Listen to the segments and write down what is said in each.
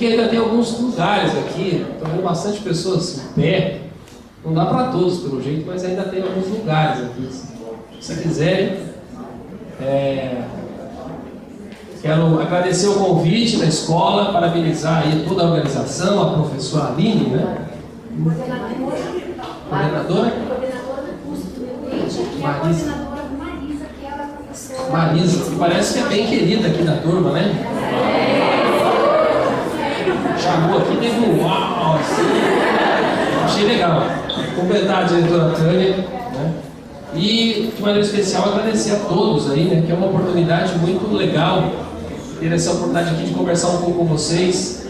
que ainda tem alguns lugares aqui, estou vendo bastante pessoas em pé. Não dá para todos, pelo jeito, mas ainda tem alguns lugares aqui. Se quiserem, quero agradecer o convite da escola, parabenizar aí toda a organização, a professora Aline, né? Coordenadora? Coordenadora do curso do meio ambiente e a coordenadora Marisa, que ela é professora. Marisa, que parece que é bem querida aqui da turma, né? Chamou aqui, teve um uau, assim. Achei legal. Completar a diretora Tânia, né? E, de maneira especial, agradecer a todos aí, né? Que é uma oportunidade muito legal ter essa oportunidade aqui de conversar um pouco com vocês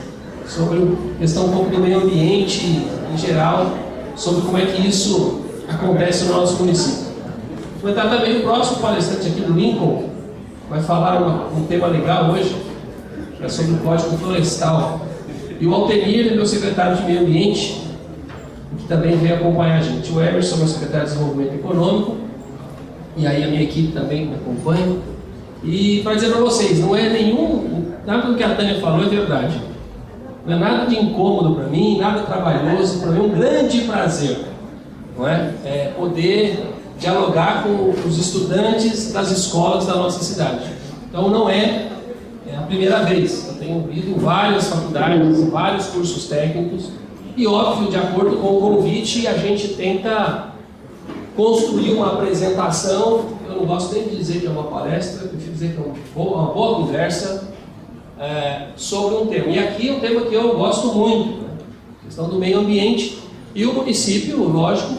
sobre a questão um pouco do meio ambiente em geral, sobre como é que isso acontece no nosso município. Vou comentar também o próximo palestrante aqui do Lincoln, vai falar um tema legal hoje, que é sobre o Código Florestal. E o Altemir, meu secretário de Meio Ambiente, que também veio acompanhar a gente. O Emerson, meu secretário de Desenvolvimento Econômico, e aí a minha equipe também me acompanha. E para dizer para vocês, não é nada do que a Tânia falou é verdade. Não é nada de incômodo para mim, nada trabalhoso, para mim é um grande prazer, não é? Poder dialogar com os estudantes das escolas da nossa cidade. Então não é a primeira vez, eu tenho ido em várias faculdades, em vários cursos técnicos, e óbvio, de acordo com o convite, a gente tenta construir uma apresentação. Eu não gosto nem de dizer que é uma palestra, eu prefiro dizer que é uma boa conversa sobre um tema. E aqui é um tema que eu gosto muito, né? A questão do meio ambiente. E o município, lógico,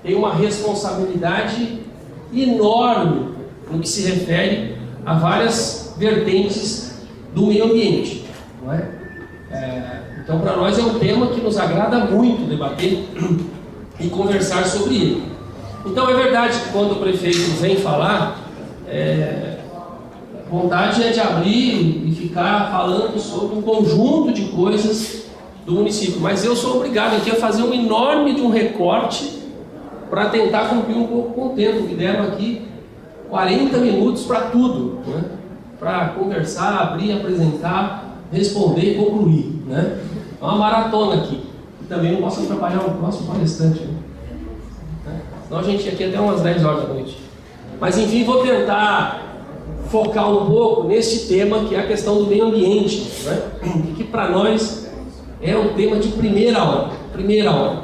tem uma responsabilidade enorme no que se refere a várias vertentes do meio ambiente, não é? Então, para nós é um tema que nos agrada muito debater e conversar sobre ele. Então, é verdade que quando o prefeito vem falar, a vontade é de abrir e ficar falando sobre um conjunto de coisas do município, mas eu sou obrigado aqui a fazer um enorme de um recorte para tentar cumprir um pouco com o tempo. Me deram aqui 40 minutos para tudo, né? Para conversar, abrir, apresentar, responder e concluir, né? É uma maratona aqui. E também não posso atrapalhar o próximo palestrante, né? Senão a gente ia aqui até umas 10 horas da noite. Mas enfim, vou tentar focar um pouco neste tema que é a questão do meio ambiente, né? Que para nós é um tema de primeira hora.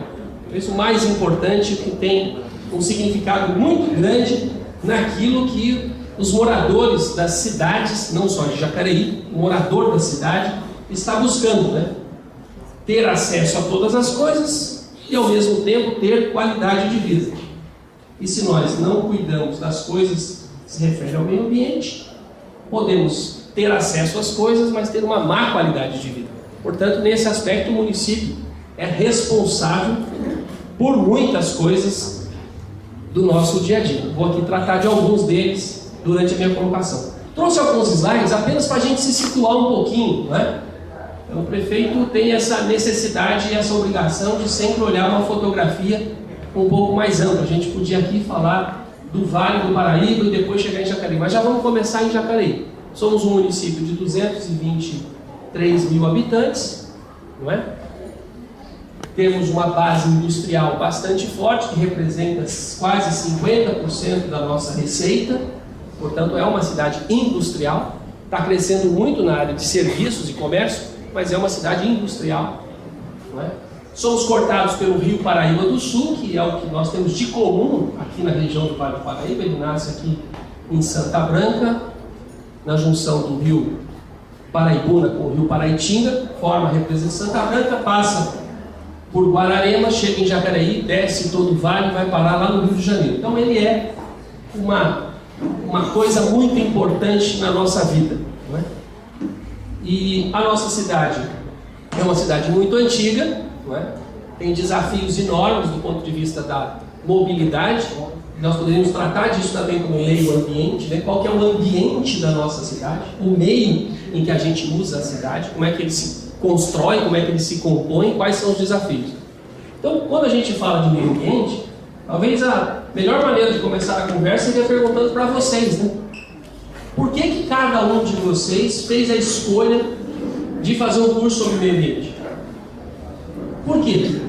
Isso mais importante, que tem um significado muito grande naquilo que os moradores das cidades, não só de Jacareí, o morador da cidade está buscando, né? Ter acesso a todas as coisas e ao mesmo tempo ter qualidade de vida. E se nós não cuidamos das coisas que se referem ao meio ambiente, podemos ter acesso às coisas, mas ter uma má qualidade de vida. Portanto, nesse aspecto, o município é responsável por muitas coisas do nosso dia a dia. Vou aqui tratar de alguns deles durante a minha colocação. Trouxe alguns slides apenas para a gente se situar um pouquinho, né? Então, o prefeito tem essa necessidade e essa obrigação de sempre olhar uma fotografia um pouco mais ampla. A gente podia aqui falar do Vale do Paraíba e depois chegar em Jacareí, mas já vamos começar em Jacareí. Somos um município de 223 mil habitantes, não é? Temos uma base industrial bastante forte, que representa quase 50% da nossa receita, portanto é uma cidade industrial, está crescendo muito na área de serviços e comércio, mas é uma cidade industrial, não é? Somos cortados pelo Rio Paraíba do Sul, que é o que nós temos de comum aqui na região do Vale do Paraíba. Ele nasce aqui em Santa Branca, na junção do Rio Paraibuna com o Rio Paraitinga, forma a represa de Santa Branca, passa por Guararema, chega em Jacareí, desce todo o vale e vai parar lá no Rio de Janeiro. Então ele é uma coisa muito importante na nossa vida, não é? E a nossa cidade é uma cidade muito antiga, não é? Tem desafios enormes do ponto de vista da mobilidade. Nós poderíamos tratar disso também como meio ambiente, né? Qual que é o ambiente da nossa cidade, o meio em que a gente usa a cidade, como é que ele se constrói, como é que ele se compõe, quais são os desafios. Então, quando a gente fala de meio ambiente, talvez a melhor maneira de começar a conversa seria perguntando para vocês, né? Por que cada um de vocês fez a escolha de fazer um curso sobre meio ambiente? Por quê?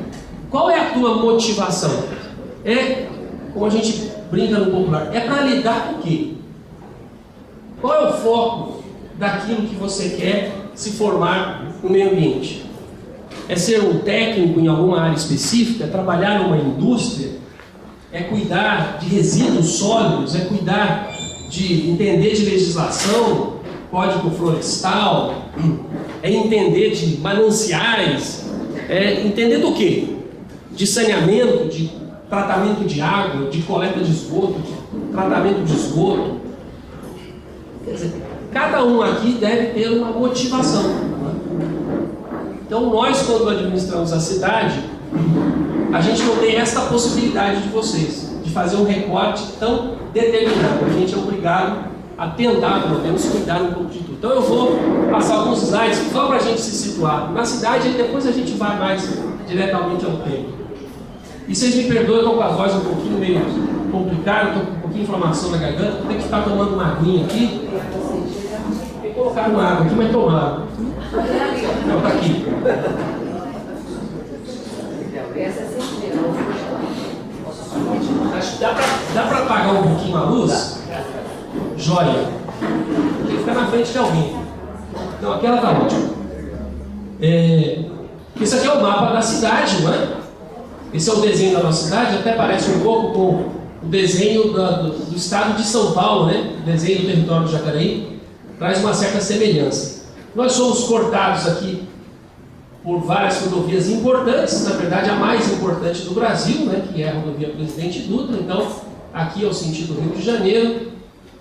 Qual é a tua motivação? Como a gente brinca no popular, é para lidar com o quê? Qual é o foco daquilo que você quer se formar no meio ambiente? É ser um técnico em alguma área específica? É trabalhar numa indústria? É cuidar de resíduos sólidos? É cuidar de entender de legislação, código florestal? É entender de mananciais? É entender do quê? De saneamento, de tratamento de água, de coleta de esgoto, de tratamento de esgoto. Quer dizer, cada um aqui deve ter uma motivação. Então nós, quando administramos a cidade, a gente não tem essa possibilidade de vocês, de fazer um recorte tão determinado. A gente é obrigado a tentar, pelo menos, cuidar um pouco de tudo. Então eu vou passar alguns slides só para a gente se situar na cidade e depois a gente vai mais diretamente ao tema. E vocês me perdoem, eu estou com a voz um pouquinho meio complicada, estou com um pouquinho de inflamação na garganta, vou ter que ficar tomando uma aguinha aqui. Tem que colocar uma água aqui, mas tomar. Não, está aqui. Acho que dá para apagar um pouquinho a luz? Joia. Tem que ficar na frente de alguém. Então, aquela está ótima. Esse aqui é o mapa da cidade, não é? Esse é o desenho da nossa cidade, até parece um pouco com o desenho do estado de São Paulo, né? O desenho do território do Jacareí, traz uma certa semelhança. Nós somos cortados aqui por várias rodovias importantes, na verdade a mais importante do Brasil, né? Que é a rodovia Presidente Dutra. Então, aqui é o sentido Rio de Janeiro,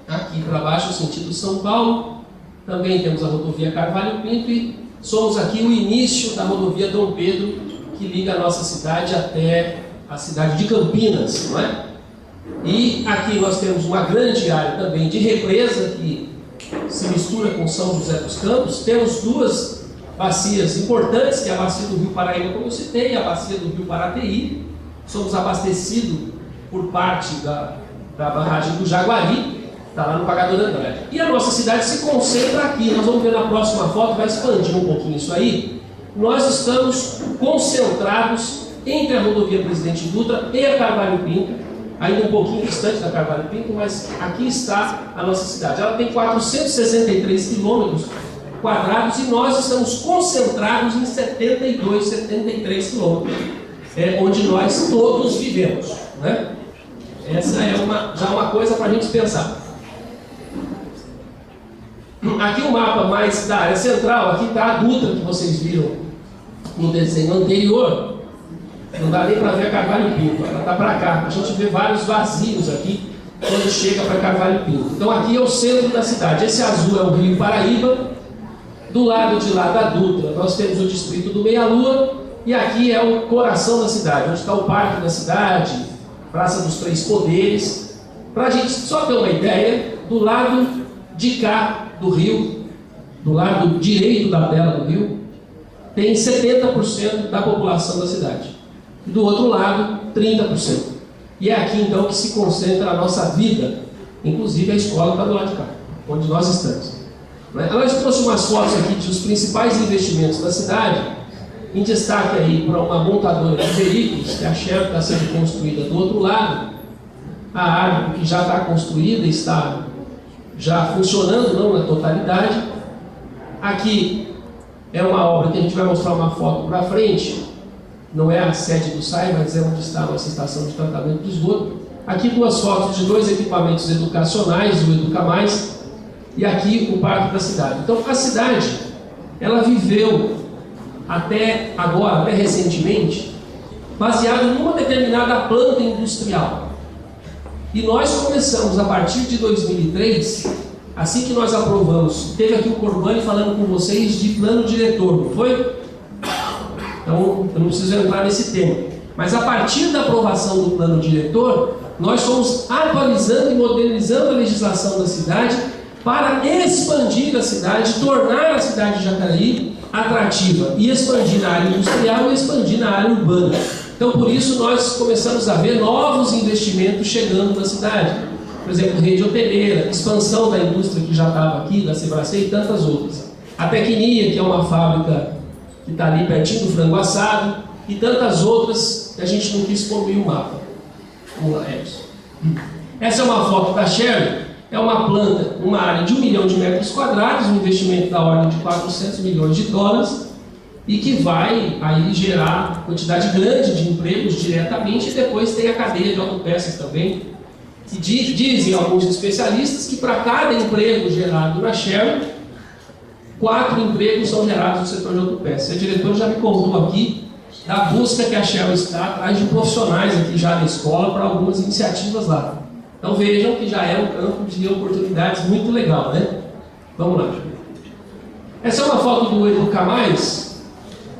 aqui para baixo é o sentido São Paulo, também temos a rodovia Carvalho Pinto e somos aqui o início da rodovia Dom Pedro, que liga a nossa cidade até a cidade de Campinas, não é? E aqui nós temos uma grande área também de represa que se mistura com São José dos Campos. Temos duas bacias importantes, que é a bacia do Rio Paraíba, como eu citei, e a bacia do Rio Paraty. Somos abastecidos por parte da barragem do Jaguari, está lá no Pagador Andrade. E a nossa cidade se concentra aqui. Nós vamos ver na próxima foto, vai expandir um pouquinho isso aí. Nós estamos concentrados entre a rodovia Presidente Dutra e a Carvalho Pinto, ainda um pouquinho distante da Carvalho Pinto, mas aqui está a nossa cidade. Ela tem 463 quilômetros quadrados e nós estamos concentrados em 72, 73 quilômetros, onde nós todos vivemos, né? Essa é já uma coisa para a gente pensar. Aqui o mapa mais da área central, aqui está a Dutra que vocês viram no desenho anterior. Não dá nem para ver a Carvalho Pinto, ela está para cá. A gente vê vários vazios aqui quando chega para Carvalho Pinto. Então aqui é o centro da cidade. Esse azul é o Rio Paraíba. Do lado de lá da Dutra nós temos o distrito do Meia Lua. E aqui é o coração da cidade, onde está o Parque da Cidade, Praça dos Três Poderes. Para a gente só ter uma ideia, do lado de cá do rio, do lado direito da tela do rio, tem 70% da população da cidade. E do outro lado, 30%. E é aqui então que se concentra a nossa vida. Inclusive a escola está do lado de cá, onde nós estamos. Nós trouxe umas fotos aqui dos principais investimentos da cidade, em destaque aí para uma montadora de veículos, que é a Shell, está sendo construída do outro lado. A Árvore, que já está construída, está já funcionando, não na totalidade. Aqui é uma obra que a gente vai mostrar uma foto para frente. Não é a sede do SAI, mas é onde está a nossa estação de tratamento de esgoto. Aqui duas fotos de dois equipamentos educacionais, o Educa Mais, e aqui o Parque da Cidade. Então a cidade, ela viveu até agora, até recentemente, baseada numa determinada planta industrial. E nós começamos a partir de 2003, assim que nós aprovamos, teve aqui o Corbani falando com vocês de plano diretor, não foi? Então, eu não preciso entrar nesse tema. Mas a partir da aprovação do plano diretor, nós fomos atualizando e modernizando a legislação da cidade para expandir a cidade, tornar a cidade de Jacareí atrativa e expandir na área industrial e expandir na área urbana. Então, por isso, nós começamos a ver novos investimentos chegando na cidade. Por exemplo, rede hoteleira, expansão da indústria que já estava aqui, da Sebracê e tantas outras. a Tecnia, que é uma fábrica que está ali pertinho do frango assado, e tantas outras que a gente não quis poluir o mapa. Vamos lá, Edson. Essa é uma foto da Sherry, é uma planta, uma área de 1 milhão de metros quadrados, um investimento da ordem de 400 milhões de dólares, e que vai aí gerar quantidade grande de empregos diretamente, e depois tem a cadeia de autopeças também, que dizem alguns especialistas que para cada emprego gerado na Sherry, 4 empregos são gerados no setor de autopeças. A diretora já me contou aqui da busca que a Sherry está atrás de profissionais aqui já na escola para algumas iniciativas lá. Então vejam que já é um campo de oportunidades muito legal, né? Vamos lá. Essa é uma foto do Educa Mais,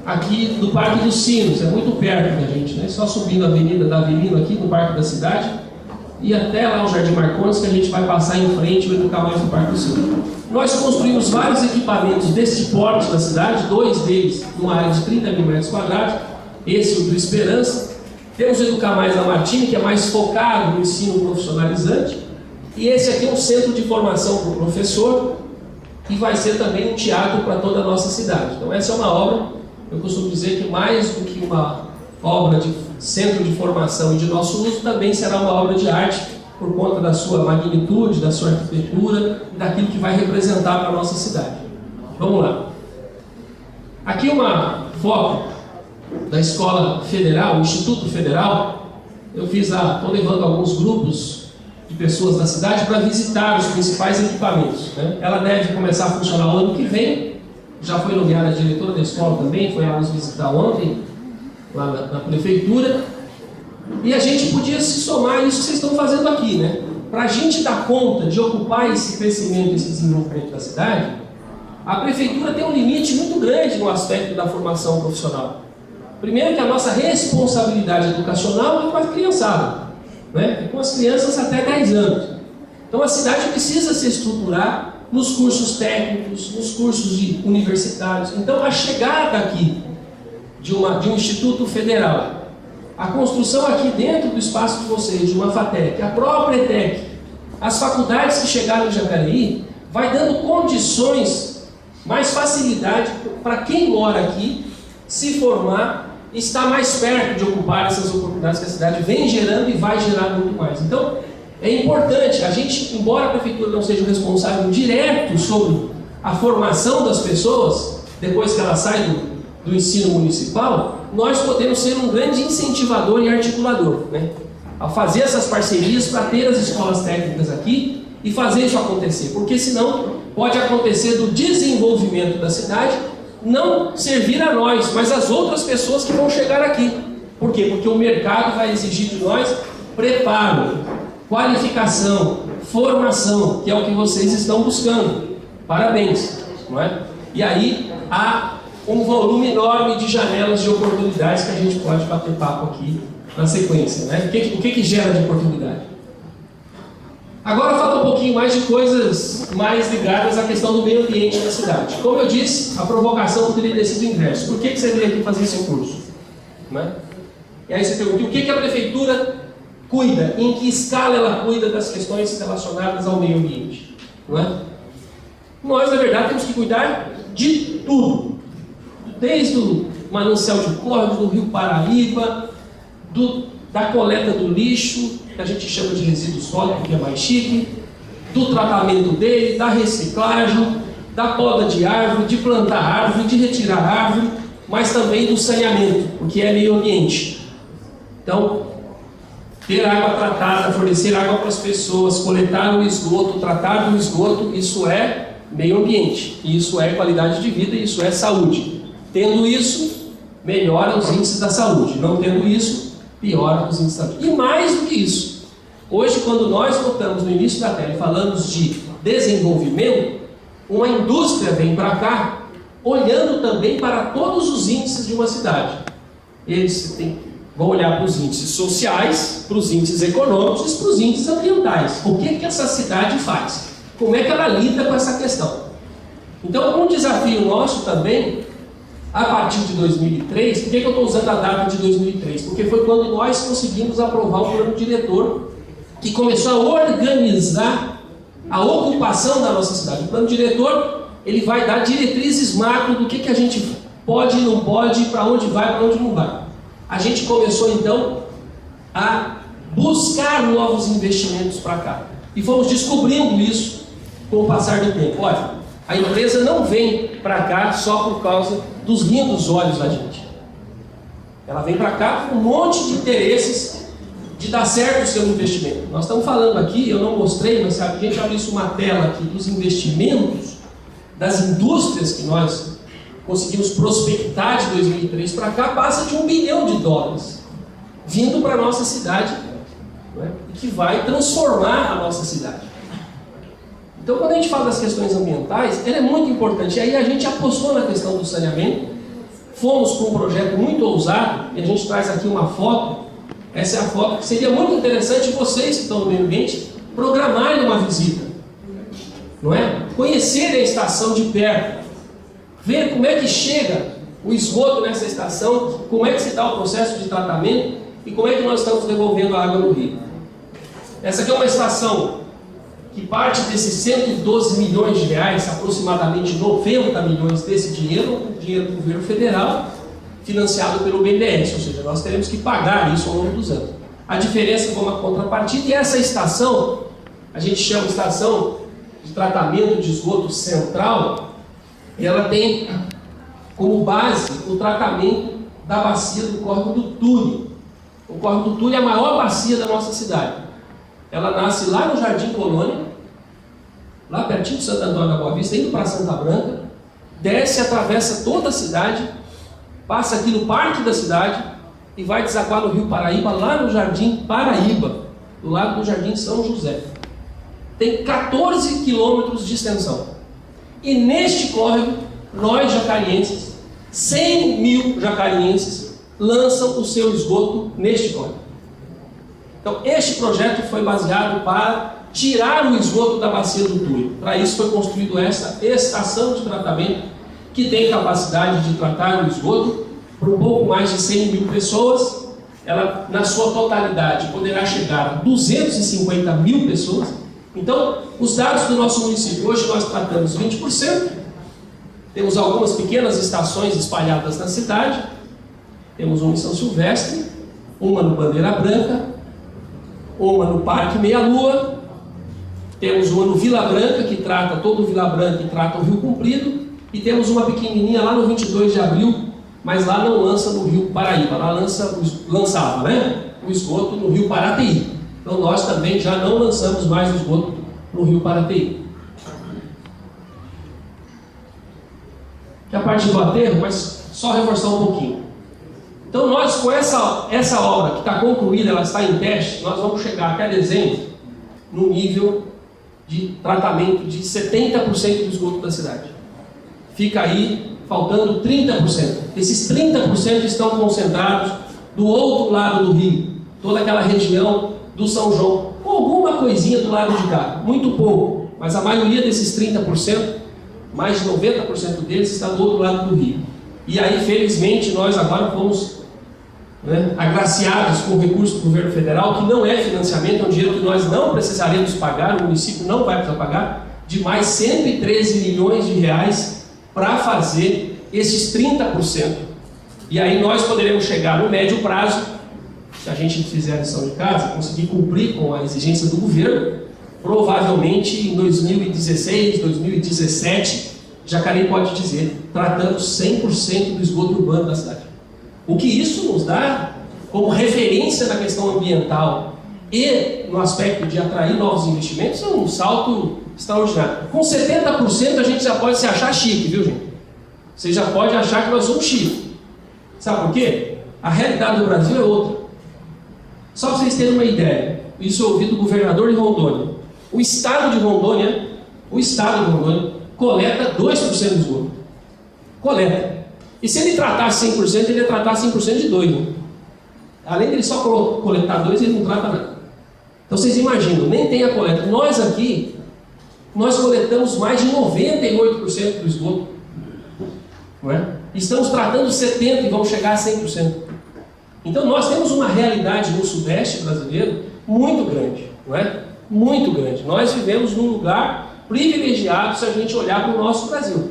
aqui do Parque dos Sinos, é muito perto da gente, né? Só subindo a Avenida da Avelino aqui no Parque da Cidade e até lá o Jardim Marcondes, que a gente vai passar em frente o Educa Mais no Parque dos Sinos. Nós construímos vários equipamentos deste porte da cidade, 2 deles numa área de 30 mil metros quadrados, esse o do Esperança. Temos o Educa Mais na Martini, que é mais focado no ensino profissionalizante, e esse aqui é um centro de formação para o professor, e vai ser também um teatro para toda a nossa cidade. Então essa é uma obra, eu costumo dizer que mais do que uma obra de centro de formação e de nosso uso, também será uma obra de arte, por conta da sua magnitude, da sua arquitetura e daquilo que vai representar para a nossa cidade. Vamos lá. Aqui uma foto da Escola Federal, o Instituto Federal. Eu estou levando alguns grupos de pessoas da cidade para visitar os principais equipamentos, né? Ela deve começar a funcionar o ano que vem, já foi nomeada diretora da escola também, foi lá nos visitar ontem, lá na prefeitura. E a gente podia se somar a isso que vocês estão fazendo aqui, né? Para a gente dar conta de ocupar esse crescimento, esse desenvolvimento da cidade, a prefeitura tem um limite muito grande no aspecto da formação profissional. Primeiro que a nossa responsabilidade educacional é com a criançada, né? É com as crianças até 10 anos. Então a cidade precisa se estruturar nos cursos técnicos, nos cursos universitários. Então a chegada aqui de um instituto federal, a construção aqui dentro do espaço de vocês, de uma FATEC, a própria ETEC, as faculdades que chegaram em Jacareí, vai dando condições, mais facilidade para quem mora aqui se formar e estar mais perto de ocupar essas oportunidades que a cidade vem gerando e vai gerar muito mais. Então, é importante, a gente, embora a prefeitura não seja o responsável direto sobre a formação das pessoas, depois que ela sai do ensino municipal, nós podemos ser um grande incentivador e articulador, né? A fazer essas parcerias para ter as escolas técnicas aqui e fazer isso acontecer, porque senão pode acontecer do desenvolvimento da cidade não servir a nós, mas às outras pessoas que vão chegar aqui. Por quê? Porque o mercado vai exigir de nós preparo, qualificação, formação, que é o que vocês estão buscando. Parabéns, não é? E aí há um volume enorme de janelas de oportunidades que a gente pode bater papo aqui na sequência, né? O que gera de oportunidade? Agora falta um pouquinho mais de coisas mais ligadas à questão do meio ambiente da cidade. Como eu disse, a provocação poderia ter sido inverso. Por que você veio aqui fazer esse curso? Né? E aí você pergunta, o que a prefeitura cuida? Em que escala ela cuida das questões relacionadas ao meio ambiente? Não é? Nós, na verdade, temos que cuidar de tudo. Desde o manancial de córrego, do Rio Paraíba, da coleta do lixo, que a gente chama de resíduo sólido, porque é mais chique, do tratamento dele, da reciclagem, da poda de árvore, de plantar árvore, de retirar árvore, mas também do saneamento, porque é meio ambiente. Então, ter água tratada, fornecer água para as pessoas, coletar o esgoto, tratar do esgoto, isso é meio ambiente, isso é qualidade de vida, isso é saúde. Tendo isso, melhora os índices da saúde. Não tendo isso, piora os índices da saúde. E mais do que isso, hoje, quando nós voltamos no início da tela e falamos de desenvolvimento, uma indústria vem para cá, olhando também para todos os índices de uma cidade. Eles vão olhar para os índices sociais, para os índices econômicos e para os índices ambientais. O que essa cidade faz? Como é que ela lida com essa questão? Então, um desafio nosso também, a partir de 2003, por que eu estou usando a data de 2003? Porque foi quando nós conseguimos aprovar o plano diretor que começou a organizar a ocupação da nossa cidade. O plano diretor ele vai dar diretrizes macro do que a gente pode e não pode, para onde vai, para onde não vai. A gente começou então a buscar novos investimentos para cá. E fomos descobrindo isso com o passar do tempo. Olha, a empresa não vem para cá só por causa dos lindos olhos da gente. Ela vem para cá com um monte de interesses de dar certo o seu investimento. Nós estamos falando aqui, eu não mostrei, mas se a gente abrisse uma tela aqui dos investimentos das indústrias que nós conseguimos prospectar de 2003 para cá, passa de $1 bilhão vindo para a nossa cidade, né, e que vai transformar a nossa cidade. Então, quando a gente fala das questões ambientais, ela é muito importante. E aí a gente apostou na questão do saneamento, fomos com um projeto muito ousado, e a gente traz aqui uma foto. Essa é a foto que seria muito interessante vocês que estão no meio ambiente programarem uma visita, não é? Conhecerem a estação de perto, ver como é que chega o esgoto nessa estação, como é que se dá o processo de tratamento e como é que nós estamos devolvendo a água no rio. Essa aqui é uma estação que parte desses 112 milhões de reais, aproximadamente 90 milhões desse dinheiro do governo federal, financiado pelo BNDES, ou seja, nós teremos que pagar isso ao longo dos anos. A diferença como a contrapartida, e essa estação, a gente chama de estação de tratamento de esgoto central, ela tem como base o tratamento da bacia do Córrego do Túlio. O Córrego do Túlio é a maior bacia da nossa cidade. Ela nasce lá no Jardim Colônia, lá pertinho de Santo Antônio da Boa Vista, indo para Santa Branca, desce, atravessa toda a cidade, passa aqui no parque da cidade e vai desaguar no Rio Paraíba, lá no Jardim Paraíba, do lado do Jardim São José. Tem 14 quilômetros de extensão. E neste córrego, nós jacarienses, 100 mil jacarienses, lançam o seu esgoto neste córrego. Então, este projeto foi baseado para tirar o esgoto da bacia do Túlio. Para isso foi construída essa estação de tratamento que tem capacidade de tratar o esgoto para um pouco mais de 100 mil pessoas. Ela, na sua totalidade, poderá chegar a 250 mil pessoas. Então, os dados do nosso município, hoje nós tratamos 20%, temos algumas pequenas estações espalhadas na cidade, temos uma em São Silvestre, uma no Bandeira Branca, uma no Parque Meia Lua, temos uma no Vila Branca, que trata todo o Vila Branca e trata o Rio Comprido, e temos uma pequenininha lá no 22 de abril, mas lá não lança no Rio Paraíba, lá lançava, né, o esgoto no Rio Paraty. Então nós também já não lançamos mais o esgoto no Rio Paraty. Que é a parte do aterro, mas só reforçar um pouquinho. Então nós, com essa obra que está concluída, ela está em teste, nós vamos chegar até dezembro no nível de tratamento de 70% do esgoto da cidade. Fica aí faltando 30%. Esses 30% estão concentrados do outro lado do rio, toda aquela região do São João, com alguma coisinha do lado de cá, muito pouco, mas a maioria desses 30%, mais de 90% deles está do outro lado do rio. E aí, felizmente, nós agora fomos, né, agraciados com o recurso do governo federal, que não é financiamento, é um dinheiro que nós não precisaremos pagar, o município não vai precisar pagar, de mais 113 milhões de reais para fazer esses 30%. E aí nós poderemos chegar no médio prazo, se a gente fizer a lição de casa, conseguir cumprir com a exigência do governo, provavelmente em 2016, 2017, Jacareí pode dizer, tratando 100% do esgoto urbano da cidade. O que isso nos dá como referência na questão ambiental e no aspecto de atrair novos investimentos é um salto extraordinário. Com 70% a gente já pode se achar chique, viu, gente? Você já pode achar que nós somos chique. Sabe por quê? A realidade do Brasil é outra. Só para vocês terem uma ideia, isso eu ouvi do governador de Rondônia. O estado de Rondônia coleta 2% do esgoto. Coleta. E se ele tratar 100%, ele ia tratar 100% de 2%. Né? Além de ele só coletar 2%, ele não trata nada. Então vocês imaginam, nem tem a coleta. Nós aqui, nós coletamos mais de 98% do esgoto. Não é? Estamos tratando 70% e vamos chegar a 100%. Então nós temos uma realidade no Sudeste brasileiro muito grande, não é? Muito grande. Nós vivemos num lugar privilegiados se a gente olhar para o nosso Brasil.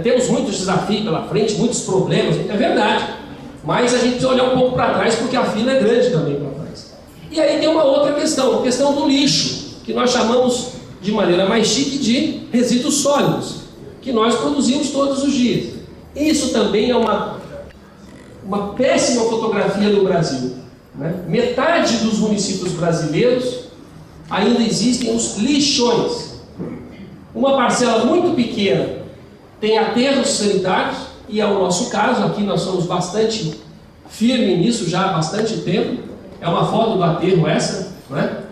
Temos muitos desafios pela frente, muitos problemas, é verdade, mas a gente precisa olhar um pouco para trás porque a fila é grande também para trás. E aí tem uma outra questão, a questão do lixo, que nós chamamos de maneira mais chique de resíduos sólidos, que nós produzimos todos os dias. Isso também é uma péssima fotografia do Brasil, né? Metade dos municípios brasileiros ainda existem os lixões. Uma parcela muito pequena tem aterros sanitários, e é o nosso caso, aqui nós somos bastante firmes nisso já há bastante tempo. É uma foto do aterro essa, né?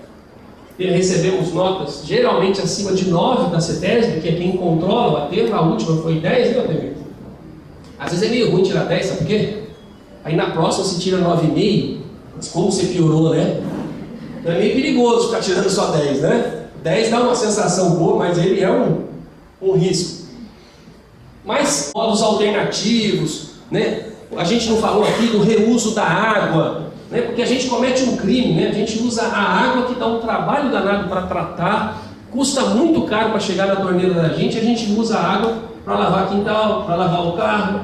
Recebemos notas geralmente acima de 9 da CETESB, que é quem controla o aterro. A última foi 10, né, Ademir? Às vezes é meio ruim tirar 10, sabe por quê? Aí na próxima se tira 9,5, mas como você piorou, né? Então é meio perigoso ficar tirando só 10, né? 10 dá uma sensação boa, mas ele é um risco. Mas modos alternativos, né? A gente não falou aqui do reuso da água, né? Porque a gente comete um crime, né? A gente usa a água que dá um trabalho danado para tratar, custa muito caro para chegar na torneira da gente, a gente usa a água para lavar quintal, para lavar o carro,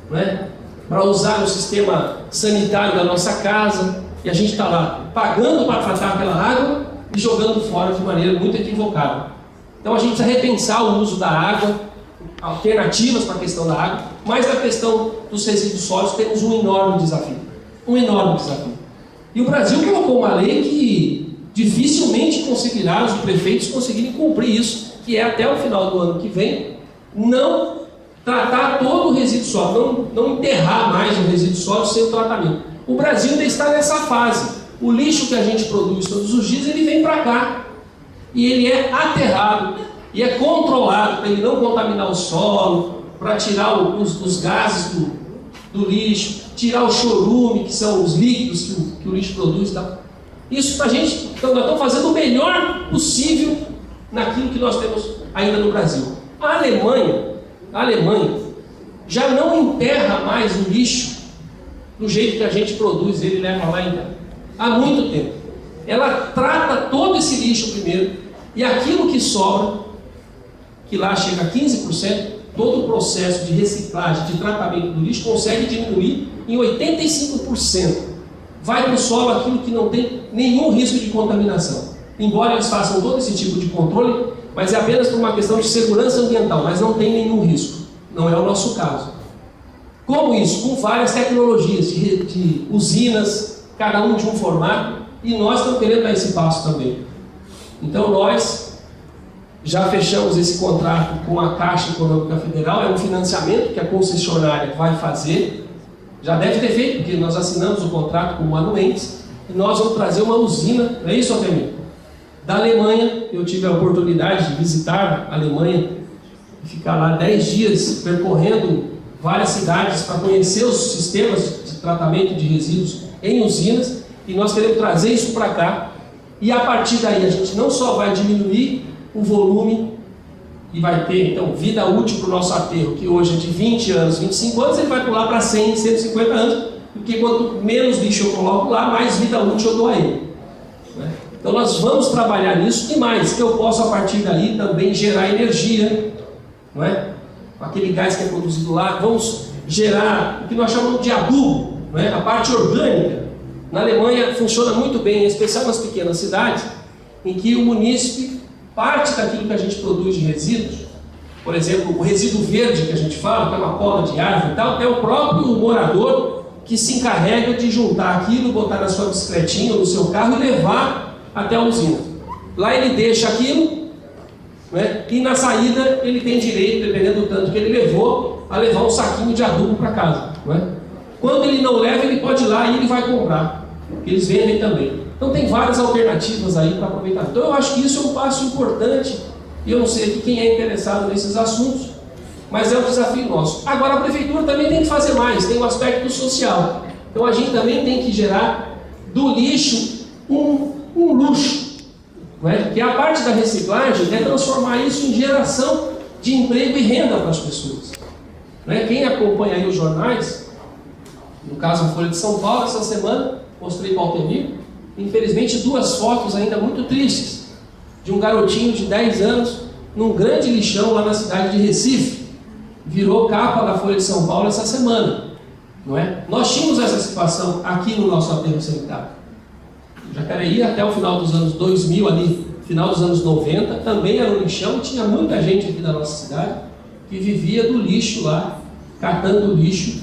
né? Para usar no sistema sanitário da nossa casa, e a gente está lá pagando para tratar aquela água e jogando fora de maneira muito equivocada. Então a gente precisa repensar o uso da água, alternativas para a questão da água, mas na questão dos resíduos sólidos temos um enorme desafio. E o Brasil colocou uma lei que dificilmente conseguirá os prefeitos conseguirem cumprir isso, que é até o final do ano que vem, não tratar todo o resíduo sólido, não enterrar mais o resíduo sólido sem o tratamento. O Brasil ainda está nessa fase. O lixo que a gente produz todos os dias, ele vem para cá. E ele é aterrado, e é controlado para ele não contaminar o solo, para tirar os gases do lixo, tirar o chorume, que são os líquidos que o lixo produz. Tá? Isso a gente, então, nós estamos fazendo o melhor possível naquilo que nós temos ainda no Brasil. A Alemanha já não enterra mais o lixo do jeito que a gente produz, ele leva lá ainda há muito tempo. Ela trata todo esse lixo primeiro, e aquilo que sobra, que lá chega a 15%, todo o processo de reciclagem, de tratamento do lixo consegue diminuir em 85%. Vai para o solo aquilo que não tem nenhum risco de contaminação. Embora eles façam todo esse tipo de controle, mas é apenas por uma questão de segurança ambiental, mas não tem nenhum risco. Não é o nosso caso. Como isso? Com várias tecnologias de usinas, cada um de um formato, e nós estamos querendo dar esse passo também. Então nós já fechamos esse contrato com a Caixa Econômica Federal, é um financiamento que a concessionária vai fazer, já deve ter feito, porque nós assinamos o contrato com o Anuentes, e nós vamos trazer uma usina, não é isso, Ademir? Da Alemanha. Eu tive a oportunidade de visitar a Alemanha e ficar lá 10 dias percorrendo várias cidades para conhecer os sistemas de tratamento de resíduos em usinas, e nós queremos trazer isso para cá, e a partir daí a gente não só vai diminuir o volume e vai ter então vida útil para o nosso aterro, que hoje é de 20 anos, 25 anos, ele vai pular para 100, 150 anos, porque quanto menos lixo eu coloco lá, mais vida útil eu dou a ele, né? Então nós vamos trabalhar nisso, e mais, que eu posso a partir daí também gerar energia, não é? Aquele gás que é produzido lá, vamos gerar o que nós chamamos de adubo, não é? A parte orgânica. Na Alemanha funciona muito bem, em especial nas pequenas cidades, em que o munícipe, parte daquilo que a gente produz de resíduos, por exemplo, o resíduo verde que a gente fala, que é uma poda de árvore e tal, é o próprio morador que se encarrega de juntar aquilo, botar na sua bicicletinha ou no seu carro e levar até a usina. Lá ele deixa aquilo, né? E na saída ele tem direito, dependendo do tanto que ele levou, a levar um saquinho de adubo para casa, né? Quando ele não leva, ele pode ir lá e ele vai comprar, porque eles vendem também. Então tem várias alternativas aí para aproveitar. Então eu acho que isso é um passo importante, e eu não sei aqui quem é interessado nesses assuntos, mas é um desafio nosso. Agora a prefeitura também tem que fazer mais, tem um aspecto social. Então a gente também tem que gerar do lixo um luxo, não é? Que a parte da reciclagem é transformar isso em geração de emprego e renda para as pessoas, não é? Quem acompanha aí os jornais, no caso a Folha de São Paulo, essa semana, mostrei para o Altemir, infelizmente 2 fotos ainda muito tristes, de um garotinho de 10 anos num grande lixão lá na cidade de Recife. Virou capa da Folha de São Paulo essa semana, não é? Nós tínhamos essa situação aqui no nosso aterro sanitário. Jacareí, até o final dos anos 2000, ali, final dos anos 90, também era um lixão e tinha muita gente aqui da nossa cidade que vivia do lixo lá, catando lixo.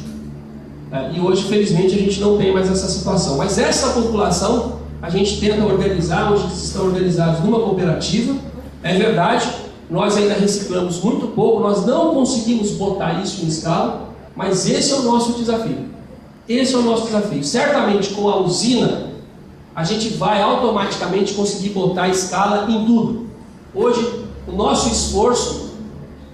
E hoje, felizmente, a gente não tem mais essa situação. Mas essa população, a gente tenta organizar, hoje eles estão organizados numa cooperativa. É verdade, nós ainda reciclamos muito pouco, nós não conseguimos botar isso em escala, mas esse é o nosso desafio. Esse é o nosso desafio. Certamente, com a usina, a gente vai automaticamente conseguir botar a escala em tudo. Hoje, o nosso esforço,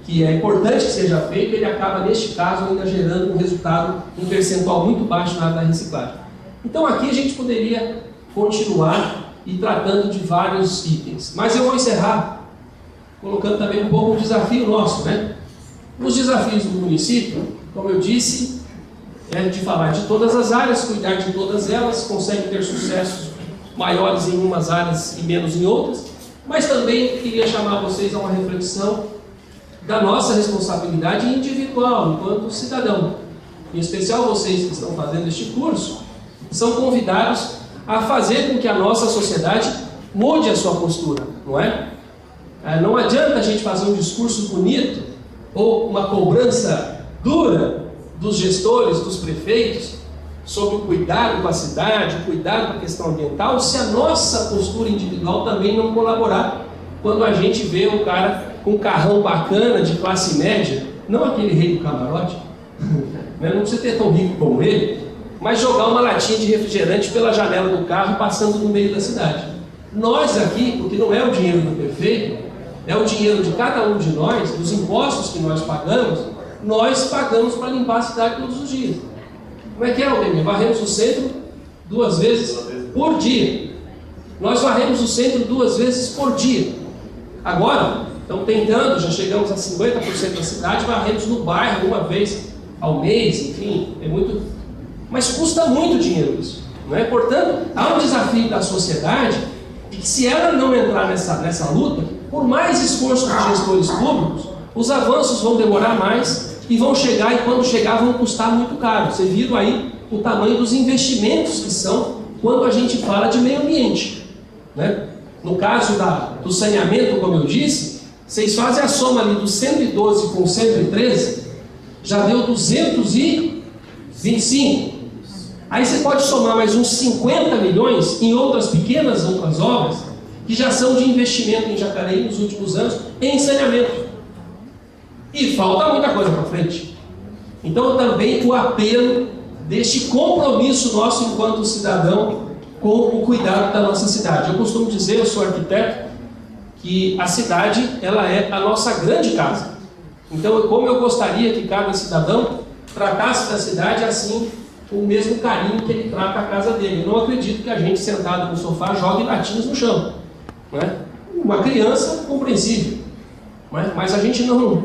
que é importante que seja feito, ele acaba, neste caso, ainda gerando um resultado, um percentual muito baixo na área da reciclagem. Então aqui a gente poderia continuar e tratando de vários itens. Mas eu vou encerrar colocando também um pouco um desafio nosso, né? Os desafios do município, como eu disse, é de falar de todas as áreas, cuidar de todas elas, consegue ter sucessos maiores em umas áreas e menos em outras, mas também queria chamar vocês a uma reflexão da nossa responsabilidade individual, enquanto cidadão. Em especial vocês que estão fazendo este curso, são convidados a fazer com que a nossa sociedade mude a sua postura, não é? Não adianta a gente fazer um discurso bonito ou uma cobrança dura dos gestores, dos prefeitos, sobre o cuidado com a cidade, o cuidado com a questão ambiental, se a nossa postura individual também não colaborar. Quando a gente vê um cara com um carrão bacana, de classe média, não aquele rei do camarote, não precisa ter tão rico como ele, mas jogar uma latinha de refrigerante pela janela do carro passando no meio da cidade. Nós aqui, porque não é o dinheiro do prefeito, é o dinheiro de cada um de nós, dos impostos que nós pagamos para limpar a cidade todos os dias. Como é que é, Aldemir? Varremos o centro 2 vezes por dia. Nós varremos o centro 2 vezes por dia. Agora, estamos tentando, já chegamos a 50% da cidade, varremos no bairro uma vez ao mês, enfim, é muito... Mas custa muito dinheiro isso, não é? Portanto, há um desafio da sociedade de que se ela não entrar nessa luta, por mais esforço dos gestores públicos, os avanços vão demorar mais e vão chegar, e quando chegar vão custar muito caro. Você viu aí o tamanho dos investimentos que são quando a gente fala de meio ambiente, né? No caso do saneamento, como eu disse, vocês fazem a soma ali dos 112 com 113, já deu 225. Aí você pode somar mais uns 50 milhões em outras obras, que já são de investimento em Jacareí nos últimos anos, em saneamento. E falta muita coisa para frente. Então também o apelo deste compromisso nosso enquanto cidadão com o cuidado da nossa cidade. Eu costumo dizer, eu sou arquiteto, que a cidade ela é a nossa grande casa. Então, como eu gostaria que cada cidadão tratasse da cidade assim, com o mesmo carinho que ele trata a casa dele. Eu não acredito que a gente sentado no sofá jogue latinhas no chão, não é? Uma criança, compreensível, não é? Mas a gente não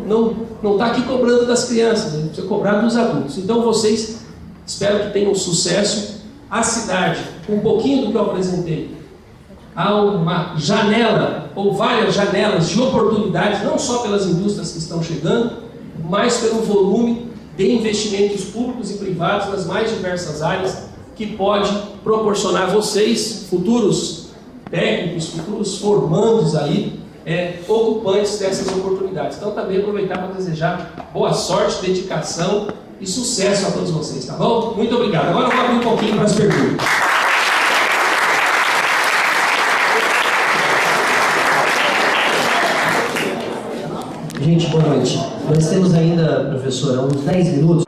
está aqui cobrando das crianças, a gente precisa cobrar dos adultos. Então vocês, espero que tenham sucesso. A cidade, com um pouquinho do que eu apresentei, há uma janela, ou várias janelas de oportunidades, não só pelas indústrias que estão chegando, mas pelo volume de investimentos públicos e privados nas mais diversas áreas, que pode proporcionar a vocês, futuros técnicos, futuros formandos aí, ocupantes dessas oportunidades. Então também aproveitar para desejar boa sorte, dedicação e sucesso a todos vocês, tá bom? Muito obrigado. Agora eu vou abrir um pouquinho para as perguntas. Gente, boa noite. Nós temos ainda, professora, uns 10 minutos.